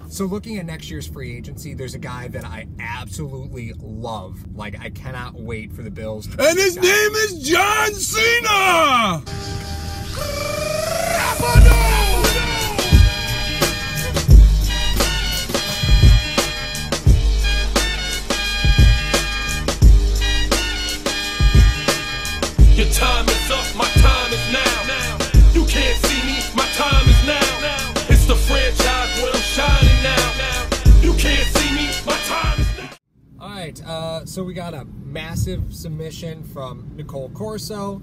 So looking at next year's free agency, there's a guy that I absolutely love. Like, I cannot wait for the Bills. And his name is John Cena! Your time is up, my time is now. You can't see me, my time is now. It's the franchise where I'm shining now. You can't see me, my time is now. All right, so we got a massive submission from Nicole Corso.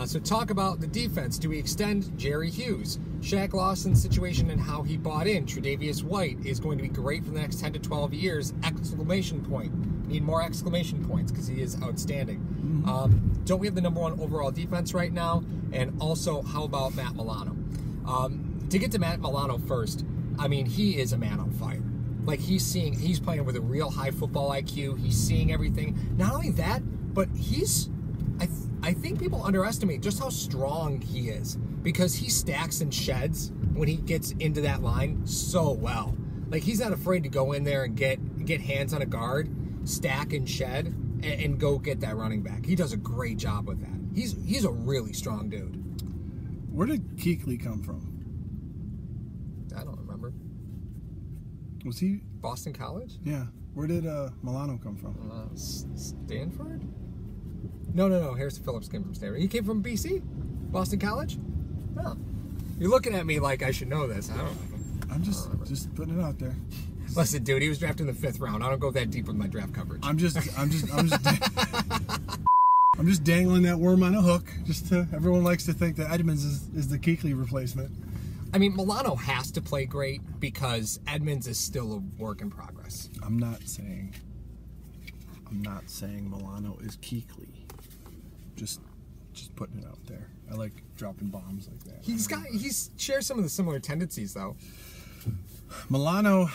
So talk about the defense. Do we extend Jerry Hughes? Shaq Lawson's situation and how he bought in. Tre'Davious White is going to be great for the next 10 to 12 years. Exclamation point. Need more exclamation points because he is outstanding. Don't we have the #1 overall defense right now? And also, how about Matt Milano? To get to Matt Milano first, I mean, he is a man on fire. Like, he's playing with a real high football IQ. He's seeing everything. Not only that, but I think people underestimate just how strong he is, because he stacks and sheds when he gets into that line so well. Like, he's not afraid to go in there and get hands on a guard, stack and shed, and go get that running back. He does a great job with that. He's a really strong dude. Where did Kuechly come from? I don't remember. Was he Boston College? Yeah. Where did Milano come from? Stanford? No. Harrison Phillips came from Stanford. He came from BC? Boston College? No. You're looking at me like I should know this. I don't know. I'm just putting it out there. Listen, dude, he was drafted in the 5th round. I don't go that deep with my draft coverage. I'm just dangling that worm on a hook. Everyone likes to think that Edmonds is the Kuechly replacement. I mean, Milano has to play great because Edmonds is still a work in progress. I'm not saying Milano is Kuechly. Just putting it out there. I like dropping bombs like that. He shares some of the similar tendencies though. Milano,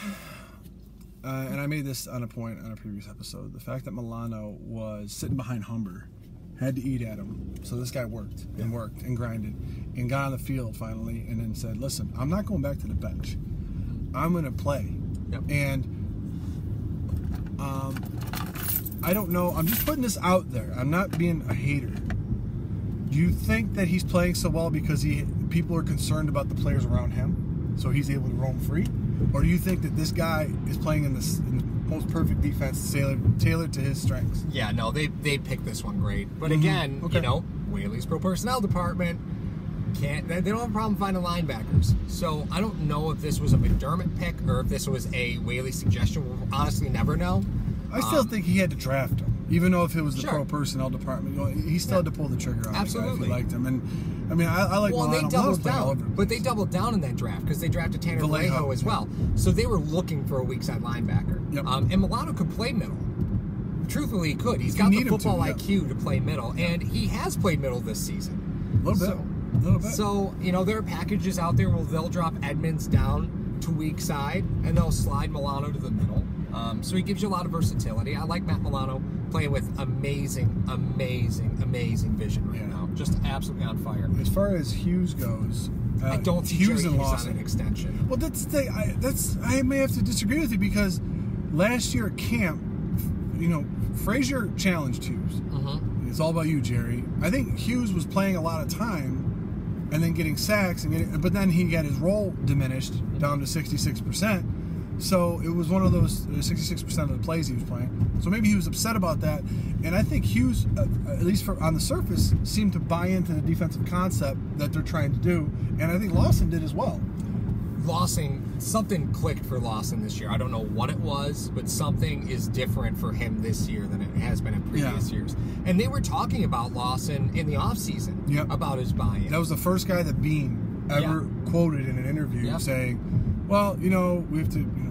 and I made this on a point on a previous episode, the fact that Milano was sitting behind Humber, had to eat at him. So this guy worked and grinded and got on the field finally and then said, listen, I'm not going back to the bench. I'm going to play. Yep. And I don't know. I'm just putting this out there. I'm not being a hater. Do you think that he's playing so well because people are concerned about the players around him, so he's able to roam free? Or do you think that this guy is playing in the most perfect defense tailored to his strengths? Yeah, no, they picked this one great. But again, okay. You know, Whaley's pro personnel department they don't have a problem finding linebackers. So I don't know if this was a McDermott pick or if this was a Whaley suggestion. We'll honestly never know. I still think he had to draft him, even though if it was the Sure. pro personnel department, he still had to pull the trigger on the guy if Absolutely. he liked him. And I mean, I like Well, Milano. they doubled Milano's all over down, the but they place. doubled down in that draft because they drafted Tanner Vallejo as well. So they were looking for a weak side linebacker. Yep. And Milano could play middle. Truthfully, he could. He's got the football IQ to play middle, and he has played middle this season. A little bit. So, you know, there are packages out there where they'll drop Edmonds down to weak side, and they'll slide Milano to the middle. So he gives you a lot of versatility. I like Matt Milano playing with amazing vision right now. Just absolutely on fire. As far as Hughes goes, I don't see Hughes Jerry and Hughes Lawson on an extension. Well, that's the thing. I may have to disagree with you because last year at camp, you know, Frazier challenged Hughes. It's all about you, Jerry. I think Hughes was playing a lot of time and then getting sacks, but then he got his role diminished down to 66%. So it was one of those 66% of the plays he was playing. So maybe he was upset about that. And I think Hughes, at least on the surface, seemed to buy into the defensive concept that they're trying to do. And I think Lawson did as well. Something clicked for Lawson this year. I don't know what it was, but something is different for him this year than it has been in previous years. And they were talking about Lawson in the offseason, about his buy-in. That was the first guy that Bean ever quoted in an interview saying, well, you know, we have to, you know,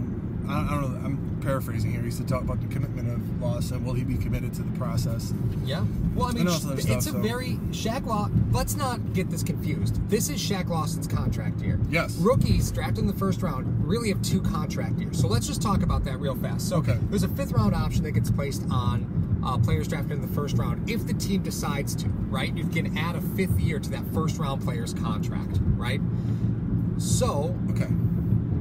I don't know, I'm paraphrasing here. He used to talk about the commitment of Lawson. Will he be committed to the process? Yeah. Well, I mean, it's a very Shaq Law. Let's not get this confused. This is Shaq Lawson's contract year. Yes. Rookies drafted in the first round really have 2 contract years. So let's just talk about that real fast. So there's a 5th round option that gets placed on players drafted in the first round if the team decides to, right? You can add a 5th year to that first round player's contract, right? So,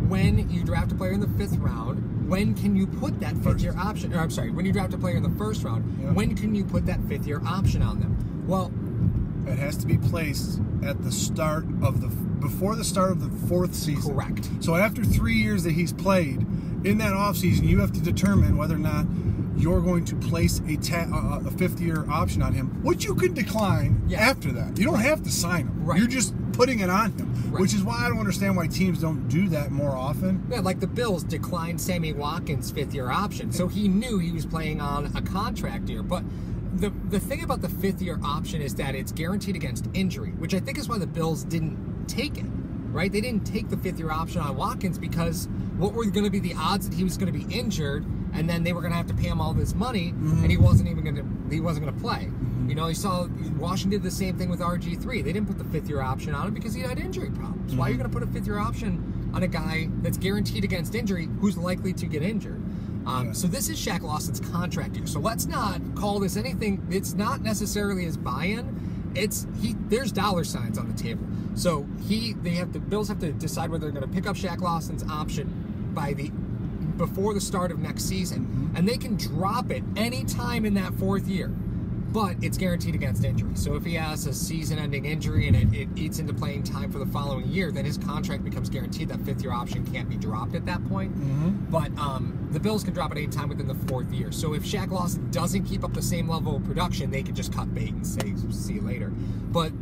when you draft a player in the 5th round, when can you put that 5th-year option? Or I'm sorry, when you draft a player in the 1st round, when can you put that 5th-year option on them? Well, it has to be placed at the start of before the start of the 4th season. Correct. So after 3 years that he's played, in that offseason, you have to determine whether or not you're going to place a 5th-year option on him, which you can decline after that. You don't have to sign him. Right. You're just putting it on him, which is why I don't understand why teams don't do that more often. Yeah, like the Bills declined Sammy Watkins' 5th-year option, so he knew he was playing on a contract year. But the thing about the 5th-year option is that it's guaranteed against injury, which I think is why the Bills didn't take it, right? They didn't take the 5th-year option on Watkins because what were going to be the odds that he was going to be injured, and then they were going to have to pay him all this money, and he wasn't going to play. You know, you saw Washington did the same thing with RG3. They didn't put the 5th-year option on him because he had injury problems. Why are you going to put a 5th-year option on a guy that's guaranteed against injury who's likely to get injured? So this is Shaq Lawson's contract year. So let's not call this anything. It's not necessarily his buy-in. There's dollar signs on the table. So the Bills have to decide whether they're going to pick up Shaq Lawson's option before the start of next season, and they can drop it any time in that 4th year, but it's guaranteed against injury. So if he has a season-ending injury and it eats into playing time for the following year, then his contract becomes guaranteed. That 5th-year option can't be dropped at that point. But the Bills can drop it any time within the 4th year. So if Shaq Lawson doesn't keep up the same level of production, they can just cut bait and say, see you later. But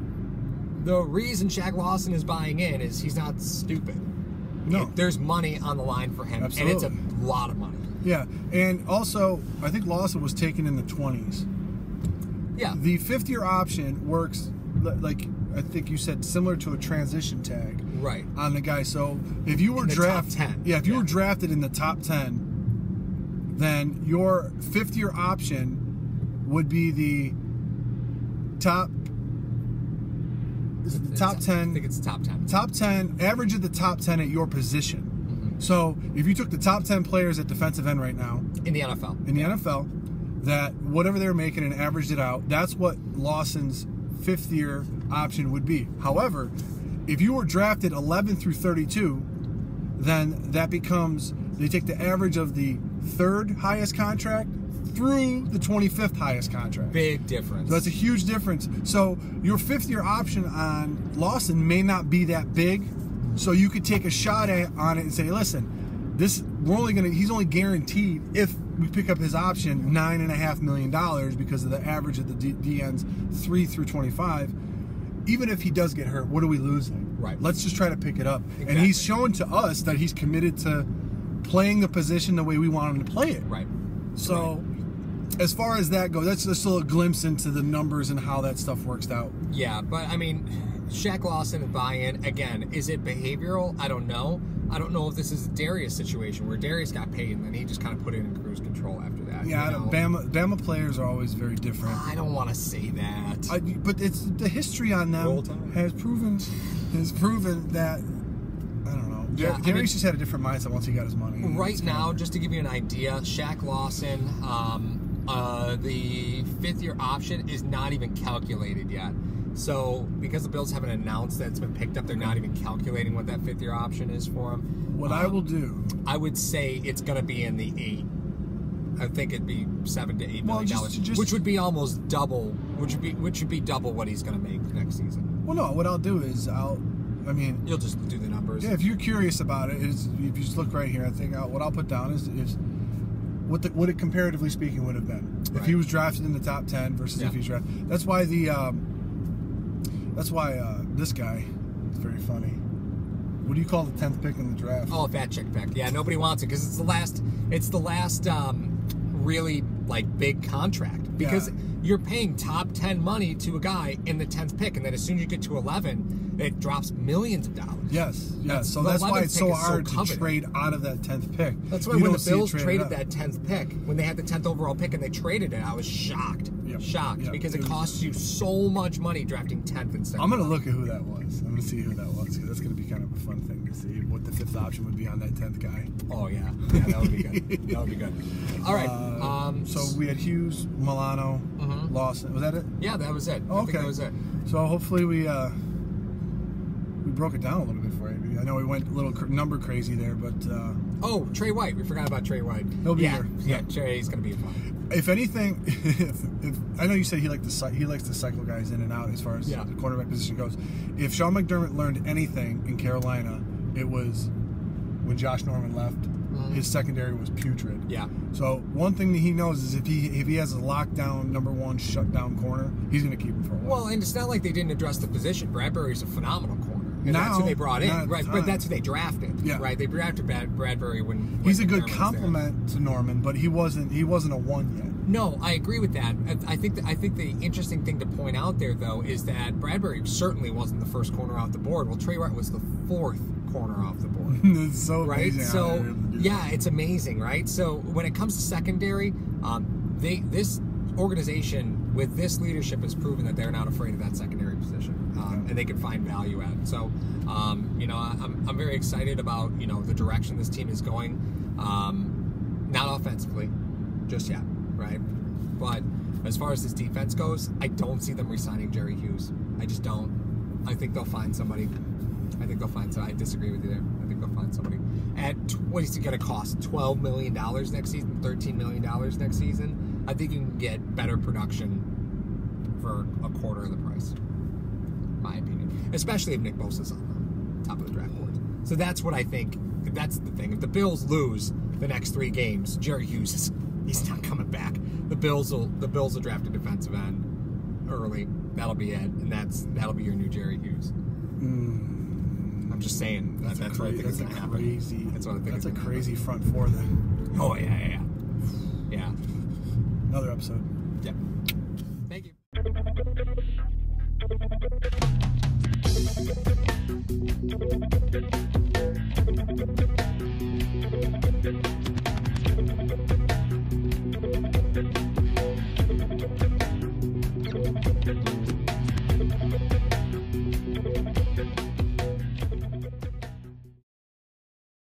the reason Shaq Lawson is buying in is he's not stupid. No. There's money on the line for him, Absolutely. and it's a lot of money. Yeah, and also, I think Lawson was taken in the 20s. Yeah. The 5th-year option works, like I think you said, similar to a transition tag on the guy. So if you were drafted, if you were drafted in the top 10, then your 5th-year option would be the top. Is it the top 10? I think it's top 10. Top 10, average of the top 10 at your position. So if you took the top 10 players at defensive end right now. In the NFL. In the NFL, that whatever they were making and averaged it out, that's what Lawson's 5th-year option would be. However, if you were drafted 11 through 32, then that becomes, they take the average of the 3rd highest contract through the 25th highest contract. Big difference. So that's a huge difference. So your 5th-year option on Lawson may not be that big, so you could take a shot on it and say, listen, he's only guaranteed, if we pick up his option, $9.5 million because of the average of the DNs 3 through 25. Even if he does get hurt, what are we losing? Right. Let's just try to pick it up. Exactly. And he's shown to us that he's committed to playing the position the way we want him to play it. Right. So as far as that goes, that's just a little glimpse into the numbers and how that stuff works out. Yeah, but I mean, Shaq Lawson and buy-in, again, is it behavioral? I don't know. I don't know if this is a Darius situation where Darius got paid and then he just kind of put it in cruise control after that. Yeah, Bama players are always very different. I don't want to say that. But it's the history on them has proven that, I don't know. Yeah, Darius just had a different mindset once he got his money. Right now, just to give you an idea, Shaq Lawson, the 5th-year option is not even calculated yet. So, because the Bills haven't announced that it's been picked up, they're not even calculating what that 5th-year option is for him. What I will do, I would say it's going to be in the 8. I think it'd be $7 to $8 million, which would be almost double, which would be double what he's going to make next season. Well, no, what I'll do is you'll just do the numbers. Yeah, if you're curious about it, if you just look right here, I think what I'll put down is what it comparatively speaking would have been if he was drafted in the top 10 versus if he's drafted. That's why this guy is very funny. What do you call the 10th pick in the draft? Oh, fat chick pick. Yeah, nobody wants it because it's the last really like big contract because you're paying top 10 money to a guy in the 10th pick, and then as soon as you get to 11, it drops millions of dollars. Yes. So that's why it's so hard to trade out of that 10th pick. That's why when the Bills traded that 10th pick, when they had the 10th overall pick and they traded it, I was shocked. Because it costs you so much money drafting 10th instead. I'm going to look at who that was. I'm going to see who that was because that's going to be kind of a fun thing to see what the 5th option would be on that 10th guy. Oh, yeah. That would be good. That would be good. All right. So we had Hughes, Milano, Lawson. Was that it? Yeah, that was it. I think that was it. So hopefully we broke it down a little bit for you. maybe. I know we went a little number crazy there, but oh, Trey White. We forgot about Trey White. He'll be here. Yeah, Trey's gonna be fun. If anything, if I know you said he likes to cycle guys in and out as far as the cornerback position goes. If Sean McDermott learned anything in Carolina, it was when Josh Norman left. His secondary was putrid. Yeah. So one thing that he knows is if he has a lockdown #1 shutdown corner, he's going to keep him for a while. Well, and it's not like they didn't address the position. Bradbury's a phenomenal corner, and that's who they brought in, right? But that's who they drafted, right? They drafted Bradbury when he's a good complement to Norman, but he wasn't a one yet. No, I agree with that. I think the interesting thing to point out there, though, is that Bradbury certainly wasn't the first corner off the board. Well, Trey White was the 4th corner off the board. It's so right. Amazing So yeah, it's amazing, right? So when it comes to secondary, this organization with this leadership has proven that they're not afraid of that secondary position, and they can find value at it. So I'm very excited about the direction this team is going. Not offensively, just yet. Right, but as far as this defense goes, I don't see them re-signing Jerry Hughes. I just don't. I think they'll find somebody. I disagree with you there. I think they'll find somebody. At what is it going to cost? $12 million next season, $13 million next season. I think you can get better production for a quarter of the price. My opinion, especially if Nick Bosa's on the top of the draft board. So that's what I think. That's the thing. If the Bills lose the next 3 games, Jerry Hughes he's not coming back. The Bills will draft a defensive end early. That'll be it, and that'll be your new Jerry Hughes. I'm just saying that's what I think is going to happen. That's what I think. That's a crazy front four then. Oh yeah. Another episode. Yep. Thank you.